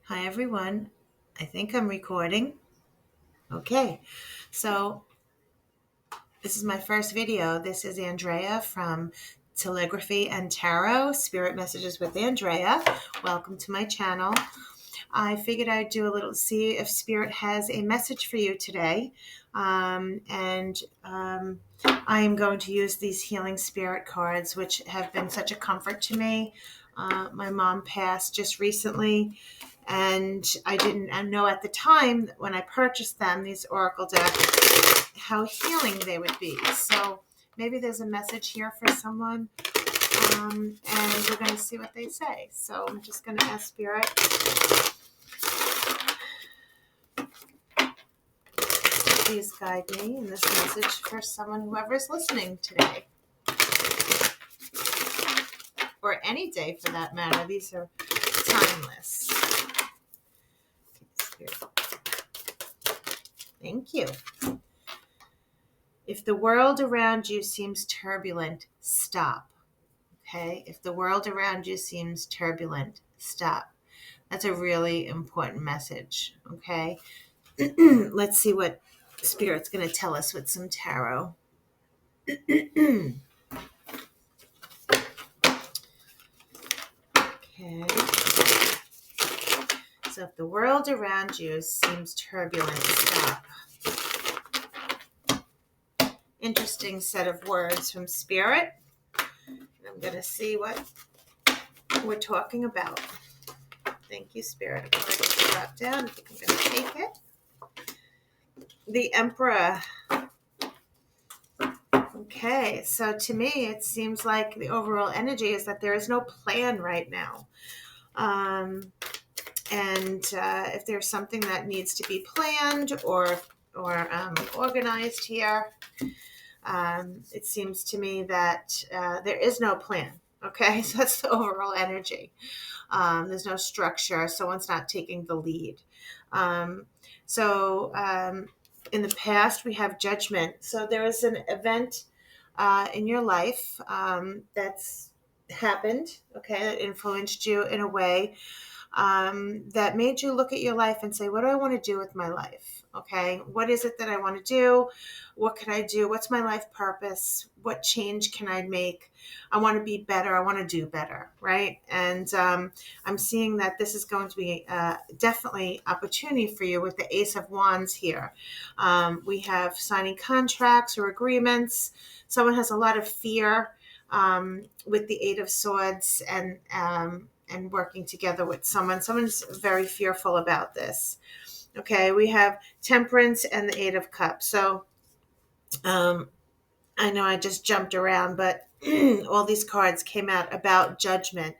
Hi, everyone. I think I'm recording. Okay, so this is my first video. This is Andrea from Telegraphy and Tarot, Spirit Messages with Andrea. Welcome to my channel. I figured I'd do a little, see if Spirit has a message for you today. I am going to use these healing spirit cards, which have been such a comfort to me. My mom passed just recently, and I didn't know at the time when I purchased them, these oracle decks, how healing they would be. So maybe there's a message here for someone, and we're going to see what they say. So I'm just going to ask Spirit, please guide me in this message for someone, whoever is listening today, or any day for that matter. These are timeless. Spirit. Thank you. If the world around you seems turbulent, stop. Okay? If the world around you seems turbulent, stop. That's a really important message. Okay? Let's see what Spirit's going to tell us with some tarot. Okay. So if the world around you seems turbulent, stop. Interesting set of words from Spirit. I'm going to see what we're talking about. Thank you, Spirit. I'm going to drop down. I think I'm going to take it. The Emperor. Okay, so to me, it seems like the overall energy is that there is no plan right now. If there's something that needs to be planned or organized here, it seems to me that there is no plan. Okay, so that's the overall energy. There's no structure. Someone's not taking the lead. In the past, we have judgment. So there is an event in your life that's happened, okay, that influenced you in a way that made you look at your life and say, what do I want to do with my life? Okay, what is it that I want to do? What can I do? What's my life purpose? What change can I make? I want to be better. I want to do better, right? And I'm seeing that this is going to be definitely opportunity for you with the Ace of Wands here. We have signing contracts or agreements. Someone has a lot of fear with the Eight of Swords and working together with someone. Someone's very fearful about this. Okay, we have Temperance and the Eight of Cups. So I know I just jumped around, but all these cards came out about judgment.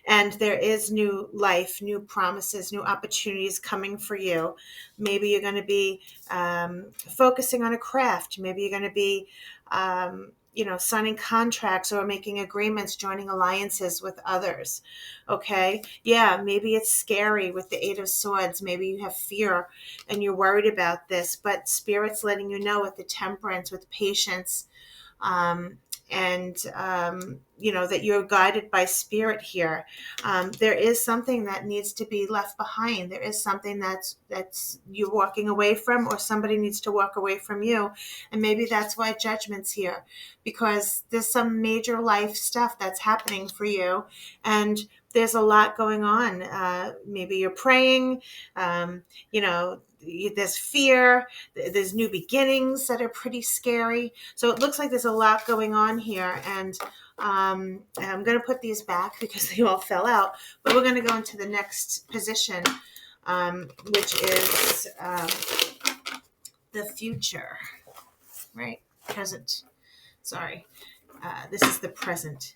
And there is new life, new promises, new opportunities coming for you. Maybe you're going to be focusing on a craft. Maybe you're going to be signing contracts or making agreements, joining alliances with others. Okay. Yeah. Maybe it's scary with the Eight of Swords. Maybe you have fear and you're worried about this, but Spirit's letting you know with the Temperance, with patience, that you're guided by Spirit here. There is something that needs to be left behind. There is something that's you walking away from, or somebody needs to walk away from you. And maybe that's why judgment's here, because there's some major life stuff that's happening for you. And there's a lot going on. Maybe you're praying, there's fear, there's new beginnings that are pretty scary. So it looks like there's a lot going on here. And I'm going to put these back because they all fell out. But we're going to go into the next position, which is the future, right? Present. Sorry. This is the present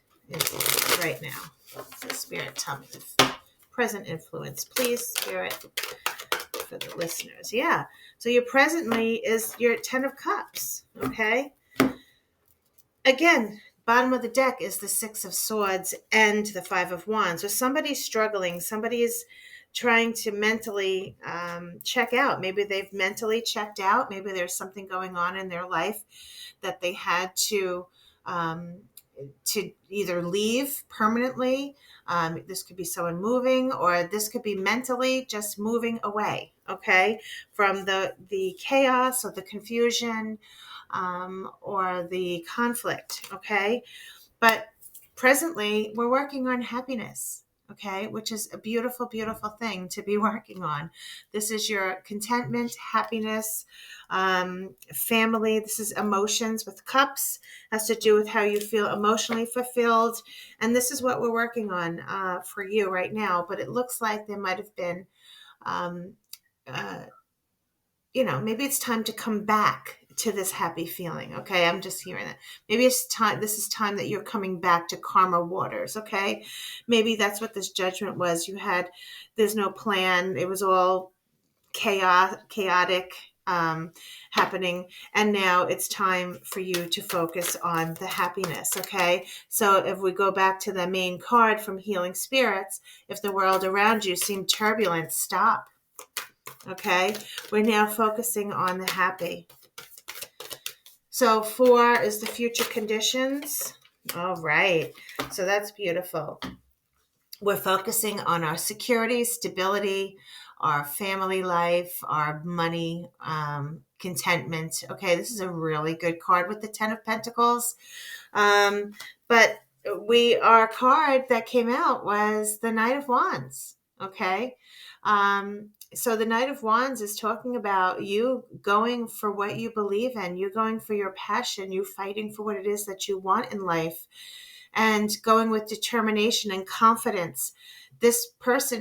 right now. So Spirit, tell me the present influence. Please, Spirit, for the listeners. Yeah. So your presently is your 10 of Cups. Okay. Again, bottom of the deck is the Six of Swords and the Five of Wands. So somebody's struggling. Somebody is trying to mentally check out. Maybe they've mentally checked out. Maybe there's something going on in their life that they had to to either leave permanently. This could be someone moving, or this could be mentally just moving away, okay, from the chaos or the confusion, or the conflict, okay? But presently, we're working on happiness, okay, which is a beautiful, beautiful thing to be working on. This is your contentment, happiness, family. This is emotions with cups, has to do with how you feel emotionally fulfilled. And this is what we're working on for you right now. But it looks like there might have been um, uh, maybe it's time to come back to this happy feeling. Okay. I'm just hearing that. Maybe it's time. This is time that you're coming back to karma waters. Okay. Maybe that's what this judgment was. There's no plan. It was all chaotic, happening. And now it's time for you to focus on the happiness. Okay. So if we go back to the main card from Healing Spirits, if the world around you seemed turbulent, stop. Okay, we're now focusing on the happy. So 4 is the future conditions. All right, so that's beautiful. We're focusing on our security, stability, our family life, our money, contentment. Okay, this is a really good card with the 10 of Pentacles. But our card that came out was the Knight of Wands. Okay. So the Knight of Wands is talking about you going for what you believe in, you going for your passion, you fighting for what it is that you want in life, and going with determination and confidence. This horse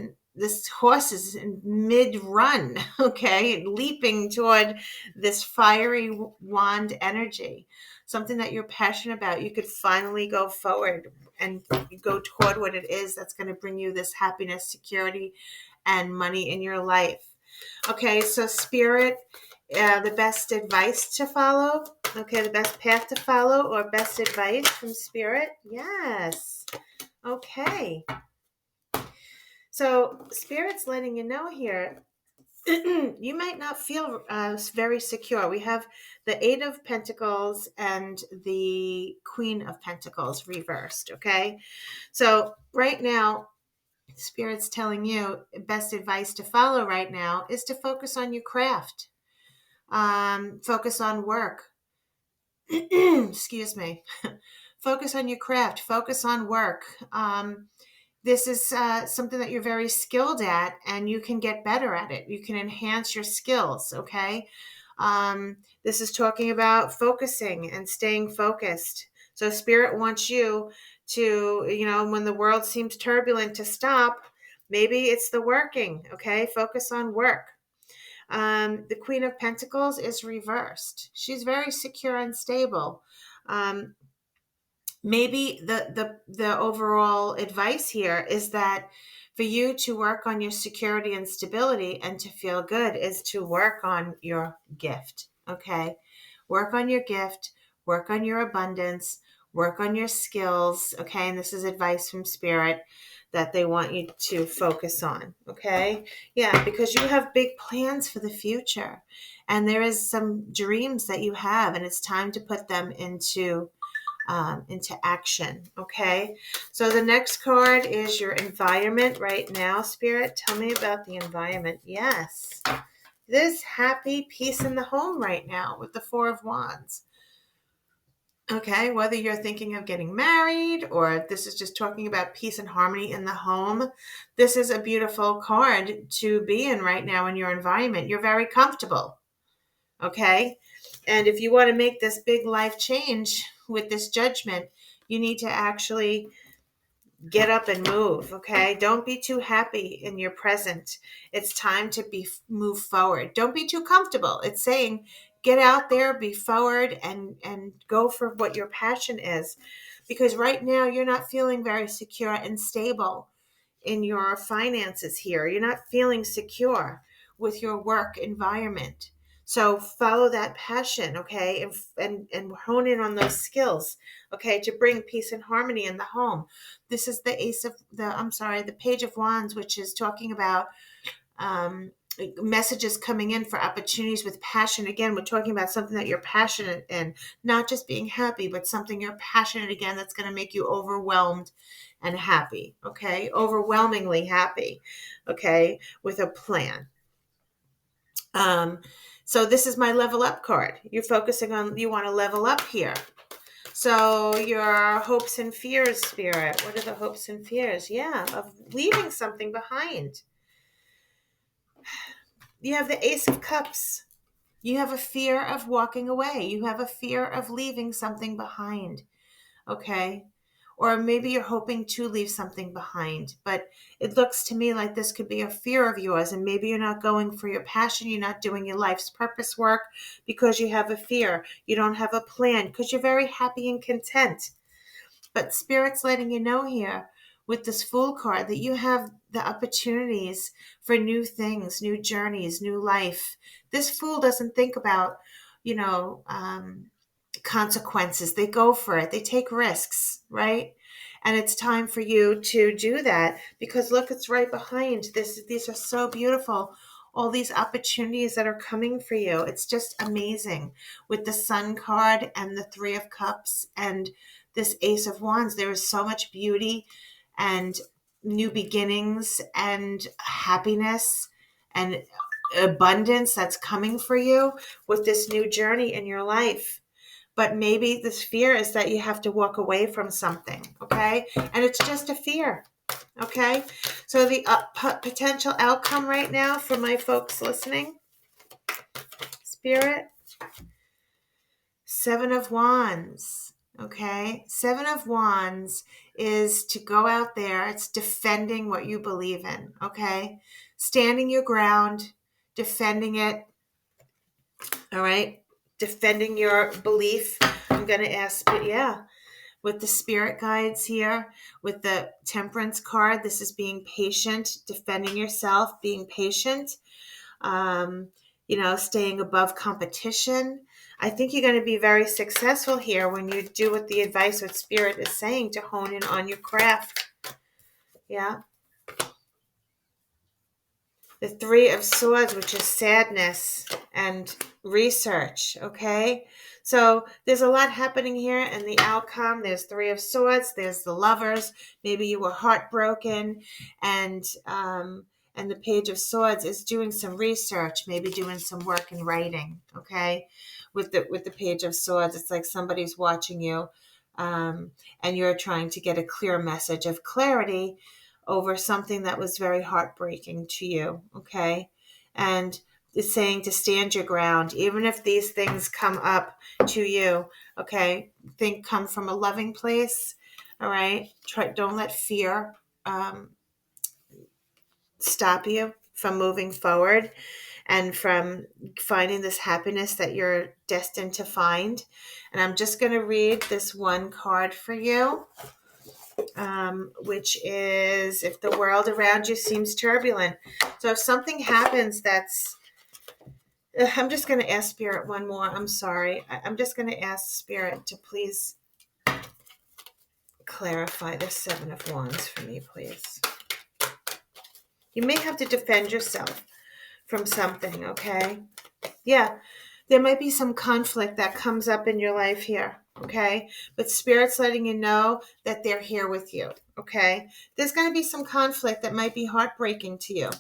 is in mid-run, okay, leaping toward this fiery wand energy, something that you're passionate about. You could finally go forward and go toward what it is that's going to bring you this happiness, security, and money in your life. Okay, so Spirit, the best advice to follow. Okay, the best path to follow or best advice from Spirit. Yes. Okay. So Spirit's letting you know here, you might not feel very secure. We have the 8 of Pentacles and the Queen of Pentacles reversed. Okay. So right now, Spirit's telling you best advice to follow right now is to focus on your craft. Focus on work. Excuse me. Focus on your craft. Focus on work. This is something that you're very skilled at, and you can get better at it. You can enhance your skills. Okay. This is talking about focusing and staying focused. So Spirit wants you to, when the world seems turbulent, to stop. Maybe it's the working. Okay. Focus on work. The Queen of Pentacles is reversed. She's very secure and stable. Maybe the overall advice here is that for you to work on your security and stability and to feel good is to work on your gift. Okay. Work on your gift, work on your abundance, work on your skills. Okay. And this is advice from Spirit that they want you to focus on. Okay. Yeah. Because you have big plans for the future, and there is some dreams that you have, and it's time to put them into action. Okay. So the next card is your environment right now. Spirit, tell me about the environment. Yes. This happy peace in the home right now with the 4 of Wands. Okay. Whether you're thinking of getting married or this is just talking about peace and harmony in the home, this is a beautiful card to be in right now in your environment. You're very comfortable. Okay. And if you want to make this big life change with this judgment, you need to actually get up and move. Okay. Don't be too happy in your present. It's time to move forward. Don't be too comfortable. It's saying get out there, be forward, and go for what your passion is. Because right now you're not feeling very secure and stable in your finances here. You're not feeling secure with your work environment. So follow that passion, okay, and hone in on those skills, okay, to bring peace and harmony in the home. This is the Page of Wands, which is talking about messages coming in for opportunities with passion. Again, we're talking about something that you're passionate in, not just being happy, but something you're passionate again that's going to make you overwhelmed and happy. Okay, overwhelmingly happy. Okay, with a plan. So this is my level up card. You're focusing on, you want to level up here. So your hopes and fears, Spirit. What are the hopes and fears? Yeah, of leaving something behind. You have the Ace of Cups. You have a fear of walking away. You have a fear of leaving something behind. Okay? Or maybe you're hoping to leave something behind, but it looks to me like this could be a fear of yours, and maybe you're not going for your passion. You're not doing your life's purpose work because you have a fear. You don't have a plan because you're very happy and content. But Spirit's letting you know here with this Fool card that you have the opportunities for new things, new journeys, new life. This Fool doesn't think about, consequences. They go for it. They take risks, right? And it's time for you to do that, because look, it's right behind this. These are so beautiful. All these opportunities that are coming for you. It's just amazing with the Sun card and the Three of Cups and this Ace of Wands. There is so much beauty and new beginnings and happiness and abundance that's coming for you with this new journey in your life. But maybe this fear is that you have to walk away from something, okay? And it's just a fear, okay? So the potential outcome right now for my folks listening, Spirit, Seven of Wands, okay? Seven of Wands is to go out there. It's defending what you believe in, okay? Standing your ground, defending it, all right? Defending your belief. I'm going to ask, but yeah, with the spirit guides here, with the Temperance card, this is being patient, defending yourself, being patient, staying above competition. I think you're going to be very successful here when you do what the advice what Spirit is saying, to hone in on your craft. Yeah. The Three of Swords, which is sadness and research, okay? So there's a lot happening here, and the outcome, there's Three of Swords, there's the Lovers. Maybe you were heartbroken, and the Page of Swords is doing some research, maybe doing some work in writing, okay? With the Page of Swords, it's like somebody's watching you, and you're trying to get a clear message of clarity over something that was very heartbreaking to you, okay? And it's saying to stand your ground, even if these things come up to you, okay? Come from a loving place, all right? Don't let fear stop you from moving forward and from finding this happiness that you're destined to find. And I'm just going to read this one card for you. Which is, if the world around you seems turbulent. So if something happens I'm just going to ask Spirit one more. I'm sorry. I'm just going to ask Spirit to please clarify this Seven of Wands for me, please. You may have to defend yourself from something, okay? Yeah, there might be some conflict that comes up in your life here, okay? But Spirit's letting you know that they're here with you, okay? There's going to be some conflict that might be heartbreaking to you.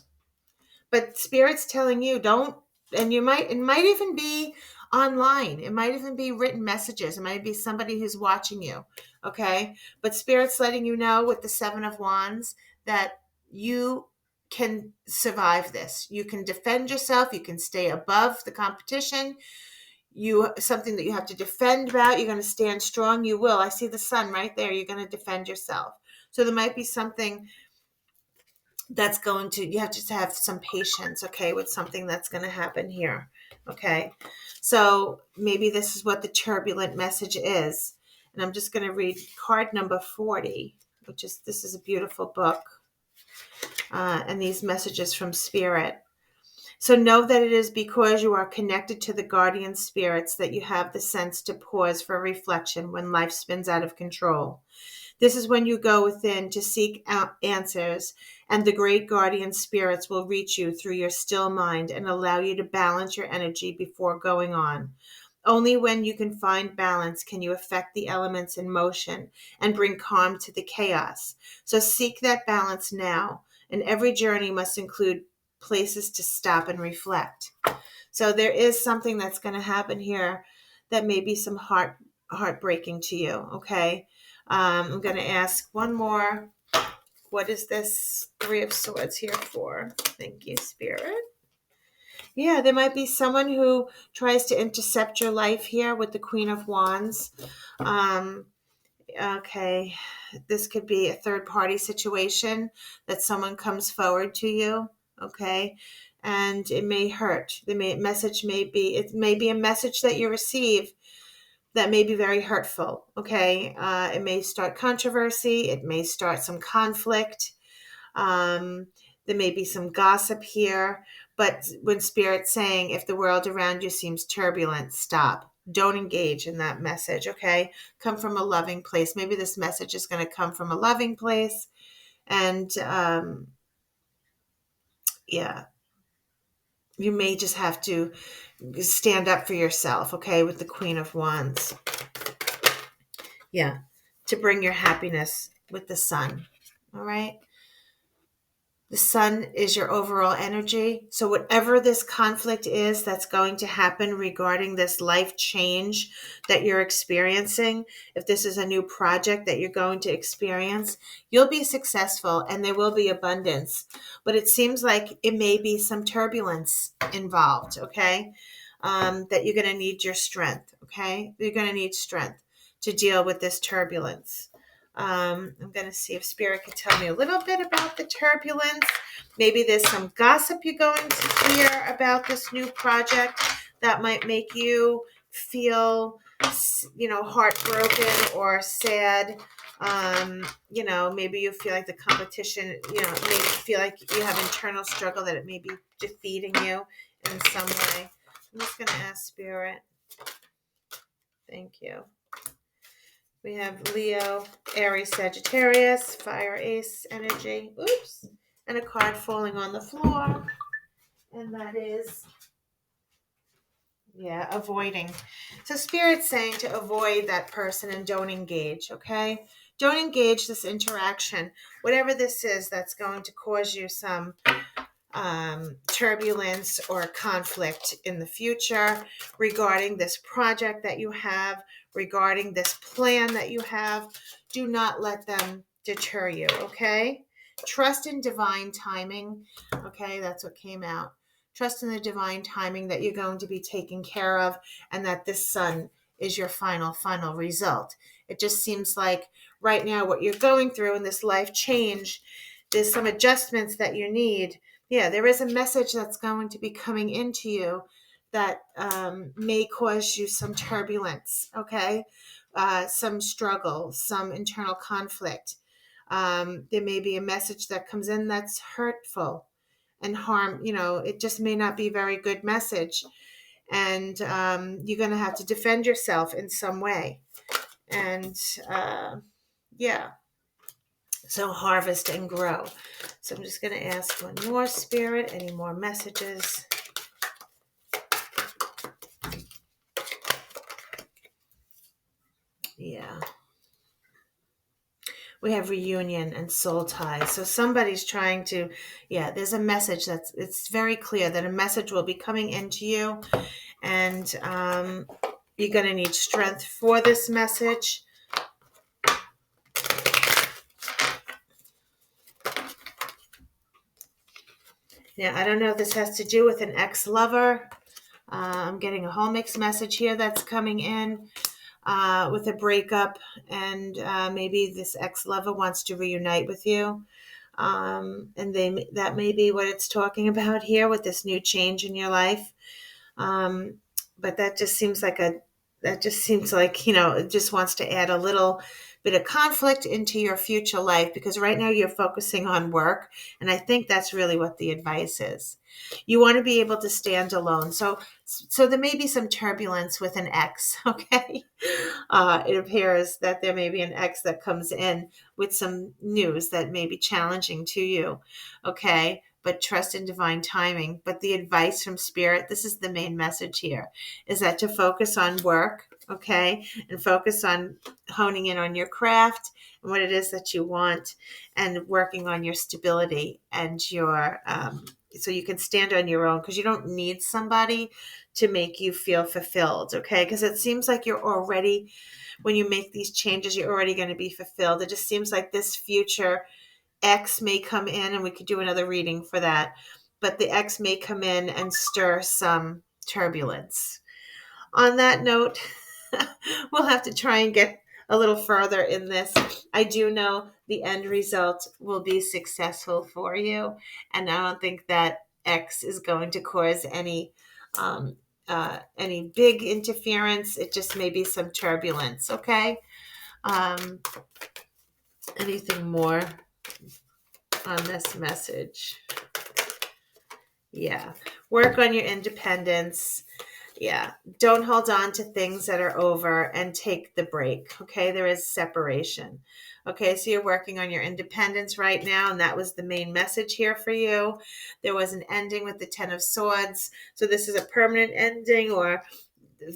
But Spirit's telling you don't, and it might even be online. It might even be written messages. It might be somebody who's watching you, okay? But Spirit's letting you know with the Seven of Wands that you can survive this. You can defend yourself. You can stay above the competition. Something that you have to defend about. You're going to stand strong. You will. I see the sun right there. You're going to defend yourself. So there might be something that's you have to have some patience, okay, with something that's going to happen here, okay? So maybe this is what the turbulent message is. And I'm just going to read card number 40, this is a beautiful book, and these messages from Spirit. So know that it is because you are connected to the guardian spirits that you have the sense to pause for reflection when life spins out of control. This is when you go within to seek out answers, and the great guardian spirits will reach you through your still mind and allow you to balance your energy before going on. Only when you can find balance can you affect the elements in motion and bring calm to the chaos. So seek that balance now, and every journey must include places to stop and reflect. So there is something that's going to happen here that may be some heartbreaking to you. Okay, I'm going to ask one more. What is this Three of Swords here for? Thank you, Spirit. Yeah, there might be someone who tries to intercept your life here with the Queen of Wands. Um, okay, this could be a third party situation that someone comes forward to you. Okay, and it may hurt. It may be a message that you receive that may be very hurtful. Okay, it may start controversy. It may start some conflict. Um, there may be some gossip here, but when Spirit's saying, if the world around you seems turbulent, stop. Don't engage in that message, okay? Come from a loving place. Maybe this message is going to come from a loving place. And yeah, you may just have to stand up for yourself, okay, with the Queen of Wands. Yeah, to bring your happiness with the Sun, all right? The Sun is your overall energy. So whatever this conflict is that's going to happen regarding this life change that you're experiencing, if this is a new project that you're going to experience, you'll be successful and there will be abundance. But it seems like it may be some turbulence involved, okay? That you're going to need your strength, okay? You're going to need strength to deal with this turbulence. I'm going to see if Spirit could tell me a little bit about the turbulence. Maybe there's some gossip you're going to hear about this new project that might make you feel, heartbroken or sad. Maybe you feel like the competition, maybe you feel like you have internal struggle that it may be defeating you in some way. I'm just going to ask Spirit. Thank you. We have Leo, Aries, Sagittarius, Fire Ace energy. Oops. And a card falling on the floor. And that is, avoiding. So Spirit's saying to avoid that person and don't engage, okay? Don't engage this interaction. Whatever this is that's going to cause you some turbulence or conflict in the future regarding this project that you have, regarding this plan that you have. Do not let them deter you, okay? Trust in divine timing, okay? That's what came out. Trust in the divine timing that you're going to be taken care of and that this Sun is your final result. It just seems like right now what you're going through in this life change, there's some adjustments that you need. Yeah, there is a message that's going to be coming into you that may cause you some turbulence, okay? Some struggle, some internal conflict. There may be a message that comes in that's hurtful and harm, it just may not be a very good message. And you're going to have to defend yourself in some way. And so harvest and grow. So I'm just going to ask one more, Spirit. Any more messages? Yeah. We have reunion and soul ties. So somebody's trying to, there's a message it's very clear that a message will be coming into you. And you're going to need strength for this message. Now, I don't know if this has to do with an ex-lover. I'm getting a whole mixed message here that's coming in with a breakup, and maybe this ex-lover wants to reunite with you. And that may be what it's talking about here with this new change in your life. But that just seems like it just wants to add a little bit of conflict into your future life, because right now you're focusing on work. And I think that's really what the advice is. You want to be able to stand alone. So there may be some turbulence with an ex, okay? It appears that there may be an ex that comes in with some news that may be challenging to you, okay? But trust in divine timing. But the advice from Spirit, this is the main message here, is that to focus on work, okay? And focus on honing in on your craft and what it is that you want, and working on your stability and your, so you can stand on your own, because you don't need somebody to make you feel fulfilled, okay? Because it seems like you're already, when you make these changes, you're already going to be fulfilled. It just seems like this future X may come in, and we could do another reading for that, but the X may come in and stir some turbulence. On that note, we'll have to try and get a little further in this. I do know the end result will be successful for you, and I don't think that X is going to cause any big interference. It just may be some turbulence. Okay. Um, Anything more on this message? Yeah. Work on your independence. Yeah. Don't hold on to things that are over, and take the break. Okay. There is separation. Okay. So you're working on your independence right now. And that was the main message here for you. There was an ending with the 10 of Swords. So this is a permanent ending, or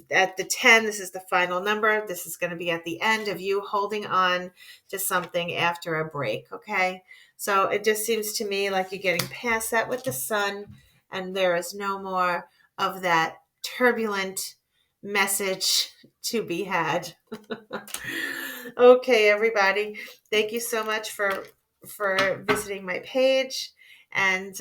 at the 10, this is the final number. This is going to be at the end of you holding on to something after a break. Okay. So it just seems to me like you're getting past that with the Sun, and there is no more of that turbulent message to be had. Okay, everybody. Thank you so much for visiting my page. And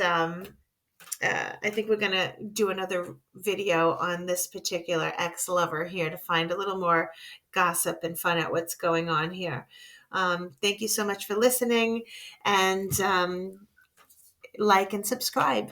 I think we're going to do another video on this particular ex-lover here, to find a little more gossip and find out what's going on here. Thank you so much for listening, and like and subscribe.